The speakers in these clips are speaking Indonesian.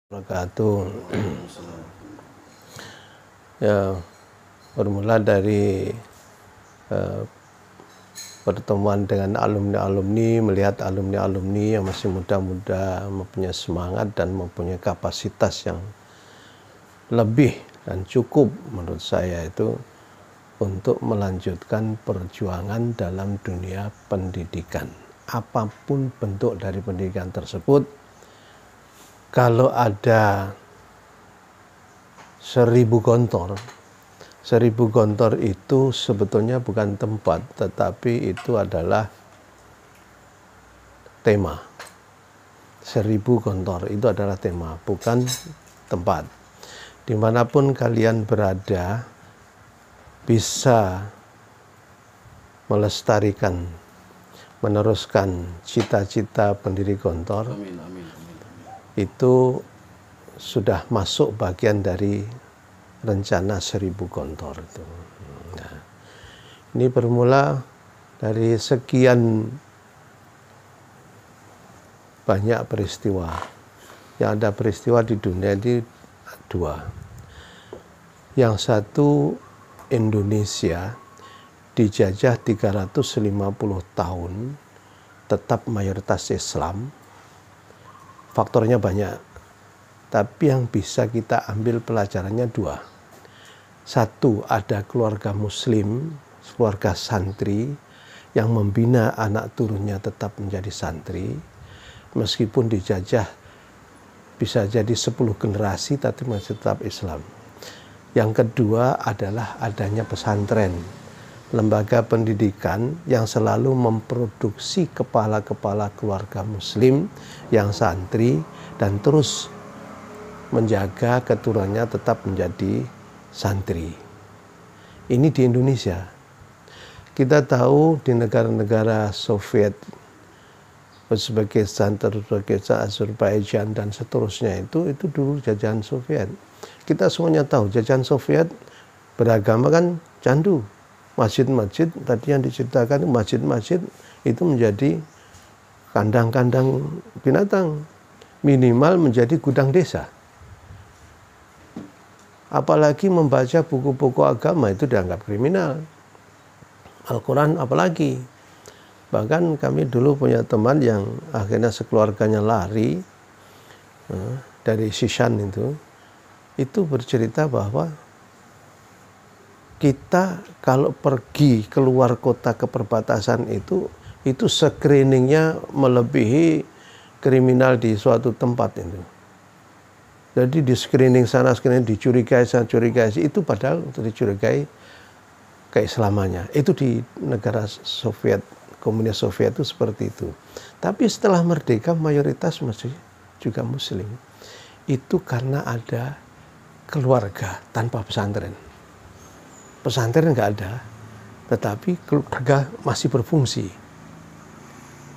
Wabarakatuh. Ya, bermula dari pertemuan dengan alumni-alumni, melihat alumni-alumni yang masih muda-muda, mempunyai semangat dan mempunyai kapasitas yang lebih dan cukup menurut saya itu untuk melanjutkan perjuangan dalam dunia pendidikan. Apapun bentuk dari pendidikan tersebut, kalau ada 1000 gontor, 1000 gontor itu sebetulnya bukan tempat, tetapi itu adalah tema. 1000 gontor itu adalah tema, bukan tempat. Dimanapun kalian berada, bisa melestarikan, meneruskan cita-cita pendiri gontor. Amin, amin, amin, amin. Itu sudah masuk bagian dari rencana 1000 gontor itu. Nah, ini bermula dari sekian banyak peristiwa. Yang ada peristiwa di dunia ini dua. Yang satu, Indonesia dijajah 350 tahun, tetap mayoritas Islam. Faktornya banyak, tapi yang bisa kita ambil pelajarannya dua. Satu, ada keluarga muslim, keluarga santri yang membina anak turunnya tetap menjadi santri, meskipun dijajah bisa jadi 10 generasi tapi masih tetap Islam. Yang kedua adalah adanya pesantren, lembaga pendidikan yang selalu memproduksi kepala-kepala keluarga muslim yang santri dan terus menjaga keturunannya tetap menjadi santri. Ini di Indonesia. Kita tahu di negara-negara Soviet, Uzbekistan, Azerbaijan dan seterusnya itu dulu jajahan Soviet. Kita semuanya tahu jajahan Soviet beragama kan candu. Masjid-masjid tadi yang diceritakan, masjid-masjid itu menjadi kandang-kandang binatang, minimal menjadi gudang desa. Apalagi membaca buku-buku agama itu dianggap kriminal. Al-Quran apalagi. Bahkan kami dulu punya teman yang akhirnya sekeluarganya lari dari Shishan itu bercerita bahwa kita kalau pergi keluar kota ke perbatasan itu screeningnya melebihi kriminal di suatu tempat itu. Jadi di screening sana, screening dicurigai sana, curigai itu padahal untuk dicurigai keislamannya. Itu di negara Soviet, komunis Soviet itu seperti itu. Tapi setelah merdeka mayoritas masih juga muslim. Itu karena ada keluarga tanpa pesantren. Pesantren nggak ada, tetapi keluarga masih berfungsi.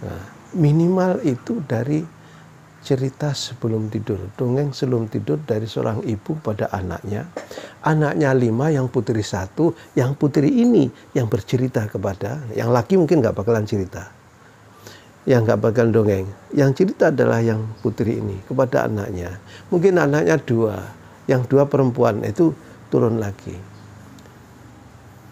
Nah, minimal itu dari cerita sebelum tidur, dongeng sebelum tidur dari seorang ibu pada anaknya. Anaknya 5, yang putri 1, yang putri ini yang bercerita kepada, yang laki mungkin nggak bakalan cerita, yang nggak bakalan dongeng. Yang cerita adalah yang putri ini kepada anaknya. Mungkin anaknya 2, yang 2 perempuan itu turun lagi.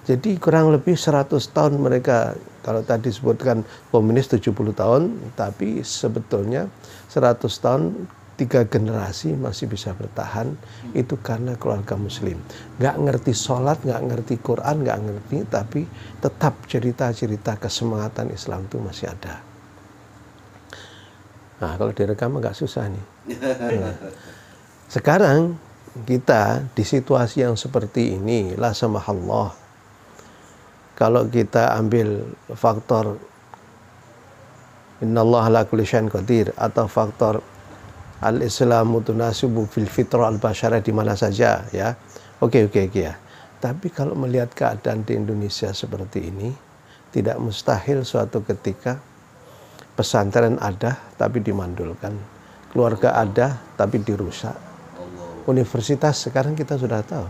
Jadi kurang lebih 100 tahun mereka, kalau tadi disebutkan komunis 70 tahun, tapi sebetulnya 100 tahun 3 generasi masih bisa bertahan, itu karena keluarga muslim. Nggak ngerti sholat, nggak ngerti Quran, nggak ngerti, tapi tetap cerita-cerita kesemangatan Islam itu masih ada. Nah, kalau direkam nggak susah nih. Nah, sekarang kita di situasi yang seperti ini, la samahallah, kalau kita ambil faktor innallaha ala kulli syai'in qadir atau faktor al-islamu tunasibu fil fitrah al-basyarah di mana saja ya. Oke ya. Tapi kalau melihat keadaan di Indonesia seperti ini, tidak mustahil suatu ketika pesantren ada tapi dimandulkan, keluarga ada tapi dirusak. Universitas sekarang kita sudah tahu.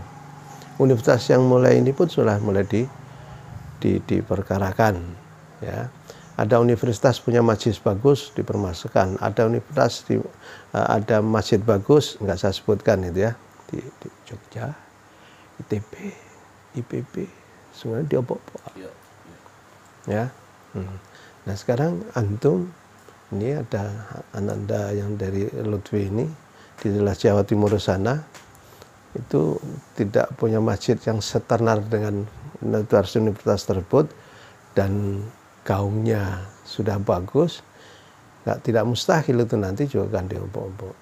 Universitas yang mulai ini pun sudah mulai diperkarakan ya. Ada universitas punya majlis bagus dipermasukkan, ada masjid bagus, nggak saya sebutkan itu ya, di Jogja, ITB, IPB, semuanya diobok-obok. Ya. Nah sekarang antum ini ada Ananda yang dari Lutfi ini di daerah Jawa Timur sana itu tidak punya masjid yang setenar dengan universitas tersebut dan gaungnya sudah bagus, tidak mustahil itu nanti juga akan diobok-obok.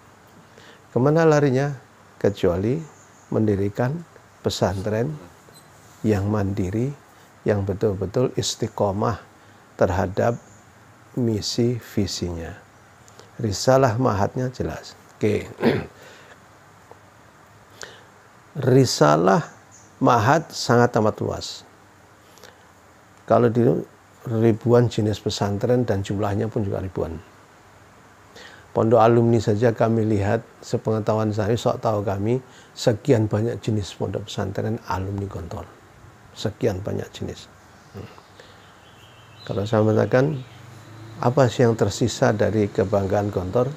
Kemana larinya? Kecuali mendirikan pesantren yang mandiri, yang betul-betul istiqomah terhadap misi visinya. Risalah mahatnya jelas. Oke. Risalah mahat sangat amat luas. Kalau di ribuan jenis pesantren dan jumlahnya pun juga ribuan. Pondok alumni saja kami lihat, sepengetahuan saya, sok tahu kami, sekian banyak jenis pondok pesantren alumni Gontor. Sekian banyak jenis. Kalau saya mengatakan, apa sih yang tersisa dari kebanggaan Gontor?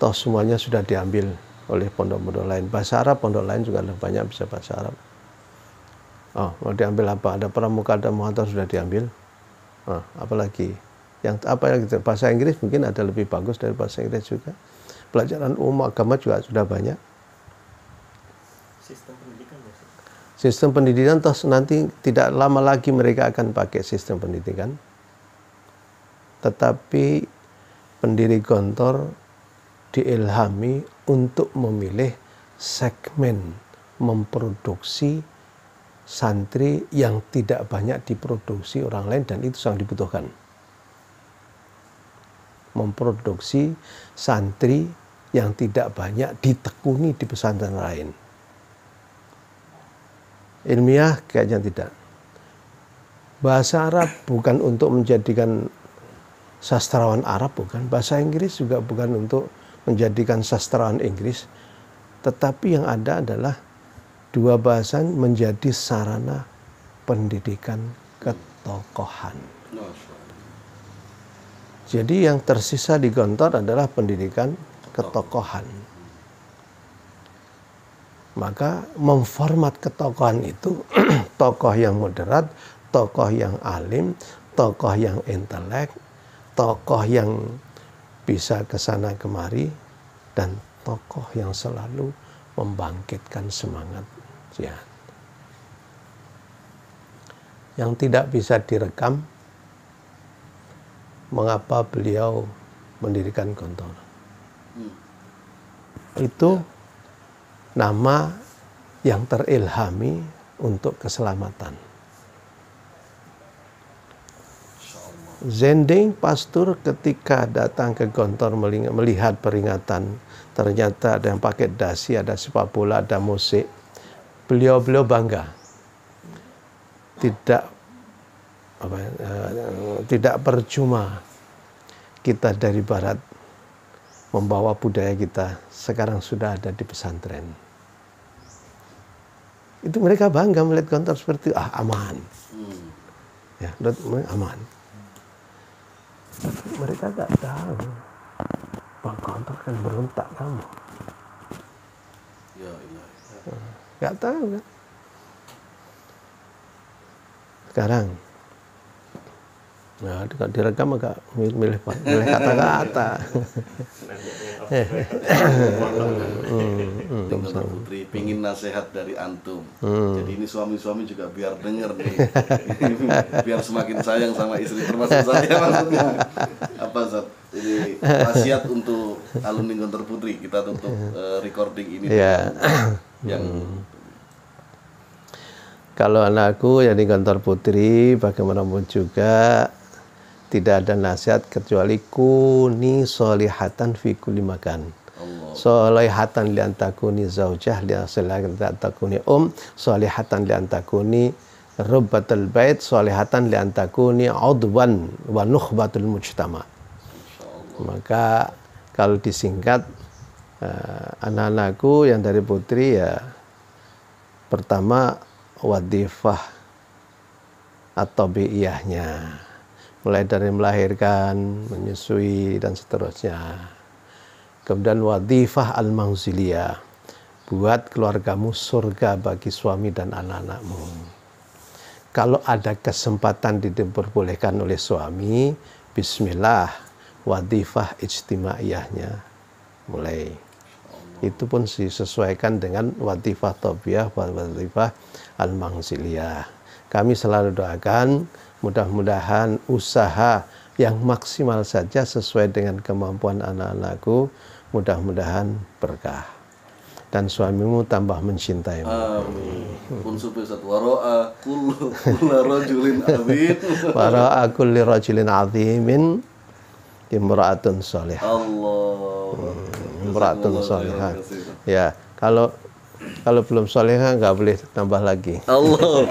Toh semuanya sudah diambil oleh pondok-pondok lain. Bahasa Arab, pondok lain juga ada banyak bisa bahasa Arab. Oh, mau diambil apa? Ada pramuka, ada muhatar sudah diambil. Apalagi yang apa yang gitu, bahasa Inggris mungkin ada lebih bagus dari bahasa Inggris juga. Pelajaran umum agama juga sudah banyak. Sistem pendidikan toh nanti tidak lama lagi mereka akan pakai sistem pendidikan. Tetapi pendiri Gontor diilhami untuk memilih segmen memproduksi santri yang tidak banyak diproduksi orang lain dan itu sangat dibutuhkan. Memproduksi santri yang tidak banyak ditekuni di pesantren lain. Ilmiah kayaknya tidak. Bahasa Arab bukan untuk menjadikan sastrawan Arab, bukan. Bahasa Inggris juga bukan untuk menjadikan sastrawan Inggris. Tetapi yang ada adalah dua bahasa menjadi sarana pendidikan ketokohan. Jadi yang tersisa di Gontor adalah pendidikan ketokohan. Maka memformat ketokohan itu tokoh yang moderat, tokoh yang alim, tokoh yang intelek, tokoh yang bisa kesana kemari, dan tokoh yang selalu membangkitkan semangat jihad. Yang tidak bisa direkam, mengapa beliau mendirikan Gontor. Itu nama yang terilhami untuk keselamatan. Zending Pastur ketika datang ke Gontor melihat peringatan, ternyata ada yang pakai dasi, ada sepak bola, ada musik. Beliau bangga. Tidak percuma kita dari barat membawa budaya kita, sekarang sudah ada di pesantren. Itu mereka bangga melihat Gontor seperti itu. Aman. Ya, aman. Tapi mereka tak tahu Bang Gontor kan berontak kamu. Gak tahu kan. Sekarang nah, direkam agak milih kata-kata. Putri pingin nasihat dari antum. Jadi ini suami-suami juga biar denger nih. Biar semakin sayang sama istri, termasuk saya maksudnya. Apa Zat? Ini wasiat untuk alumni Gontor Putri. Kita tutup recording ini. Yang kalau anakku yang di Gontor Putri bagaimanapun juga tidak ada nasihat kecuali kuni solihatan fi kulli makan. Solihatan li antakuni zaujah, li antakuni solihatan li antakuni rubbatul bait, solihatan li antakuni udwan wa nukhbatul mujtama. Maka kalau disingkat anak-anakku yang dari Putri ya, pertama wadifah atau bi'iyahnya, mulai dari melahirkan, menyusui dan seterusnya. Kemudian wadifah al-manziliyah, buat keluargamu surga bagi suami dan anak-anakmu. Kalau ada kesempatan diperbolehkan oleh suami, bismillah, wadifah ijtimaiyahnya mulai. Itu pun disesuaikan dengan wadifah tobiyah, wadifah al-manziliyah. Kami selalu doakan, mudah-mudahan usaha yang maksimal saja sesuai dengan kemampuan anak-anakku, mudah-mudahan berkah. Dan suamimu tambah mencintaimu. Amin. Pun supaya satu waro'a kullu rajulin azim. Waro'a kulli rajulin azimin imra'atun sholihah. Allah. Imra'atun sholihah. Ya, kalau belum sholihah nggak boleh tambah lagi. Allah.